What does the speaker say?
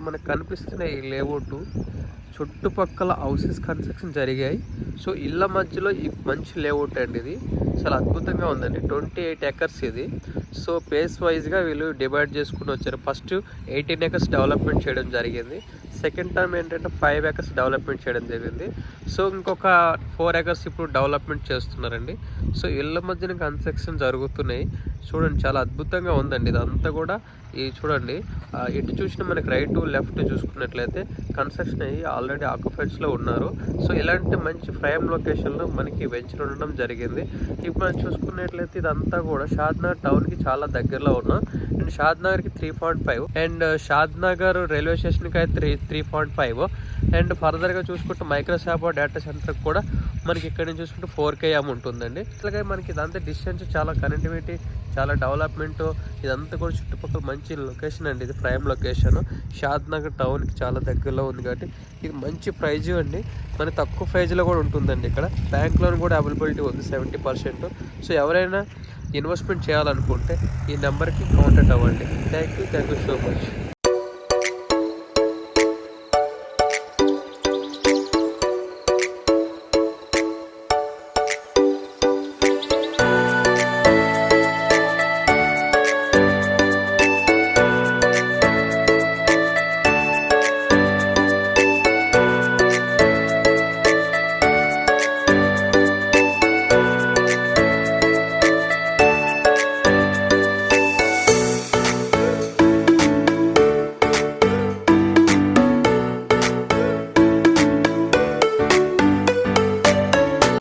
మనకు కనిపిస్తున్న ఈ లేఅవుట్ చుట్టుపక్కల హౌసెస్ కన్స్ట్రక్షన్ జరిగాయి. సో ఇళ్ళ మధ్యలో ఈ మంచి లేఅవుట్ అండి ఇది. చాలా అద్భుతంగా ఉందండి. 28 ఎకర్స్ ఇది. సో పేస్ వైజ్గా వీళ్ళు డివైడ్ చేసుకుని వచ్చారు. ఫస్ట్ 18 ఎకర్స్ డెవలప్మెంట్ చేయడం జరిగింది. సెకండ్ టర్మ్ ఏంటంటే 5 ఎకర్స్ డెవలప్మెంట్ చేయడం జరిగింది. సో ఇంకొక 4 ఎకర్స్ ఇప్పుడు డెవలప్మెంట్ చేస్తున్నారండి. సో ఇళ్ళ మధ్యన కన్స్ట్రక్షన్ జరుగుతున్నాయి. చూడండి చాలా అద్భుతంగా ఉందండి. ఇదంతా కూడా ఈ చూడండి ఎటు చూసినా మనకి రైట్ లెఫ్ట్ చూసుకున్నట్లయితే కన్స్ట్రక్షన్ అయ్యి ఆల్రెడీ ఆక్యుపైడ్స్లో ఉన్నారు. సో ఇలాంటి మంచి ప్రైమ్ లొకేషన్లో మనకి వెంచర్ ఉండడం జరిగింది. ఇప్పుడు మనం చూసుకున్నట్లయితే ఇదంతా కూడా షాద్నగర్ టౌన్కి చాలా దగ్గరలో ఉన్నాం. అండ్ షాద్నగర్కి 3.5 అండ్ షాద్నగర్ రైల్వే స్టేషన్కి అయితే 3.5 అండ్ ఫర్దర్గా చూసుకుంటే మైక్రోసాఫ్ట్ డేటా సెంటర్ కూడా మనకి ఇక్కడ నుంచి చూసుకుంటే 4 km ఉంటుందండి. అలాగే మనకి ఇదంతా డిస్టెన్స్ చాలా కనెక్టివిటీ చాలా డెవలప్మెంట్ ఇదంతా కూడా చుట్టుపక్కల మంచి లొకేషన్ అండి. ఇది ప్రైమ్ లొకేషన్ షాద్నగర్ టౌన్కి చాలా దగ్గరలో ఉంది కాబట్టి ఇది మంచి ప్రైజ్ అండి. మనకి తక్కువ ప్రైజ్లో కూడా ఉంటుందండి. ఇక్కడ బ్యాంక్ లోన్ కూడా అవైలబిలిటీ ఉంది 70%. సో ఎవరైనా ఇన్వెస్ట్మెంట్ చేయాలనుకుంటే ఈ నెంబర్కి కాంటాక్ట్ అవ్వండి. Thank you so much.